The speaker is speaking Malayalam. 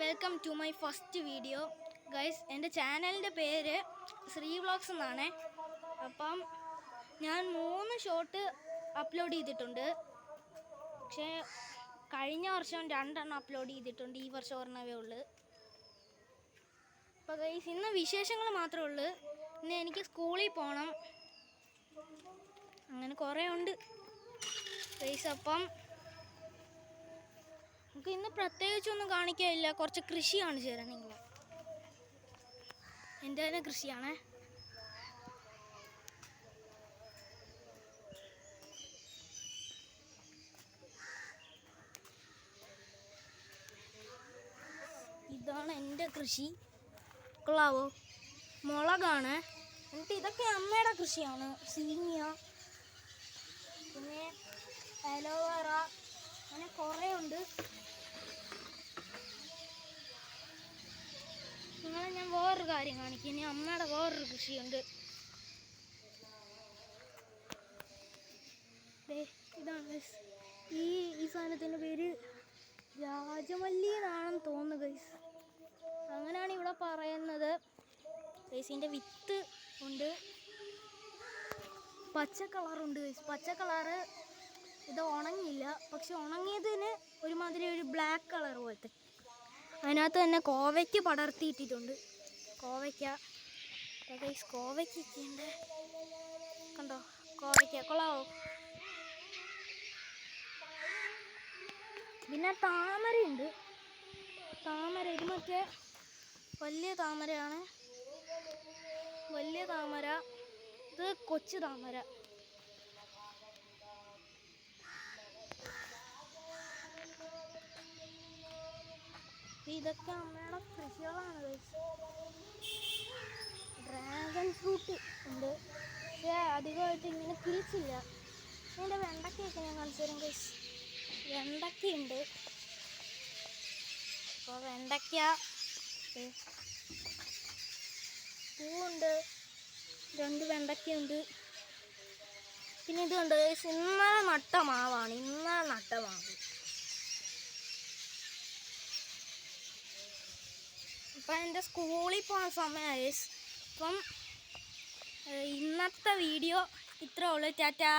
Welcome to my first video guys. എൻ്റെ ചാനലിൻ്റെ പേര് ശ്രീ വ്ളോഗ്സ് എന്നാണ്. അപ്പം ഞാൻ 3 ഷോട്ട് അപ്ലോഡ് ചെയ്തിട്ടുണ്ട്. പക്ഷേ കഴിഞ്ഞ വർഷം 2 എണ്ണം അപ്ലോഡ് ചെയ്തിട്ടുണ്ട്. ഈ വർഷം ഒരെണ്ണമേ ഉള്ളൂ. അപ്പോൾ ഗൈസ് ഇന്ന് വിശേഷങ്ങൾ മാത്രമേ ഉള്ളൂ. ഇന്ന് എനിക്ക് സ്കൂളിൽ പോകണം. അങ്ങനെ കുറേ ഉണ്ട് ഗൈസ്. അപ്പം നമുക്ക് ഇന്ന് പ്രത്യേകിച്ചൊന്നും കാണിക്കാനില്ല. കുറച്ച് കൃഷി കാണിച്ചു തരാം നിങ്ങൾ. എൻ്റെ തന്നെ കൃഷിയാണ്. ഇതാണ് എൻ്റെ കൃഷി. കൊള്ളാവോ? മുളകാണ്. എന്നിട്ട് ഇതൊക്കെ അമ്മയുടെ കൃഷിയാണ്. സീനിയ, പിന്നെ അലോവേറ, അങ്ങനെ കുറേ ഉണ്ട്. നിങ്ങളെ ഞാൻ വേറൊരു കാര്യം കാണിക്കും. ഇനി അമ്മയുടെ വേറൊരു കൃഷിയുണ്ട്. ഇതാണ് ഈ സാധനത്തിൻ്റെ പേര് രാജമല്ലി എന്നാണെന്ന് തോന്നുന്നു ഗൈസ്. അങ്ങനെയാണ് ഇവിടെ പറയുന്നത്. ഗൈസിൻ്റെ വിത്ത് ഉണ്ട്. പച്ച കളറുണ്ട് ഗൈസ്. പച്ച കളറ് ഇത് ഉണങ്ങിയില്ല. പക്ഷെ ഉണങ്ങിയതിന് ഒരുമാതിരി ഒരു ബ്ലാക്ക് കളർ പോലത്തെ. അതിനകത്ത് തന്നെ കോവയ്ക്ക് പടർത്തിയിട്ടിട്ടുണ്ട്. കോവയ്ക്ക ഗൈസ്, കോവയ്ക്കൊക്കെ ഉണ്ട്. കണ്ടോ കോവയ്ക്ക? കൊള്ളാവോ? പിന്നെ താമരയുണ്ട്. താമര ഇത് മറ്റേ വലിയ താമരയാണ്. വലിയ താമര. ഇത് കൊച്ചു താമര. ഇതൊക്കെ അമ്മയുടെ കൃഷികളാണ് ഗൈസ്. ഡ്രാഗൺ ഫ്രൂട്ട് ഉണ്ട്. പക്ഷേ അധികമായിട്ട് ഇങ്ങനെ കിളിച്ചില്ല. ഇതിൻ്റെ വെണ്ടയ്ക്കൊക്കെ ഞാൻ കാണിച്ചു തരാം ഗൈസ്. വെണ്ടയ്ക്കുണ്ട്. അപ്പോൾ വെണ്ടയ്ക്ക പൂവുണ്ട്. 2 വെണ്ടയ്ക്കുണ്ട്. പിന്നെ ഇതുണ്ട് ഗൈസ്. ഇന്നലെ നട്ട മാവാണ്. ഇന്നലെ നട്ട മാവ്. ഇപ്പം എൻ്റെ സ്കൂളിൽ പോകുന്ന സമയമായി ഗൈസ്. അപ്പം ഇന്നത്തെ വീഡിയോ ഇത്രേ ഉള്ളൂ. ടാറ്റാ.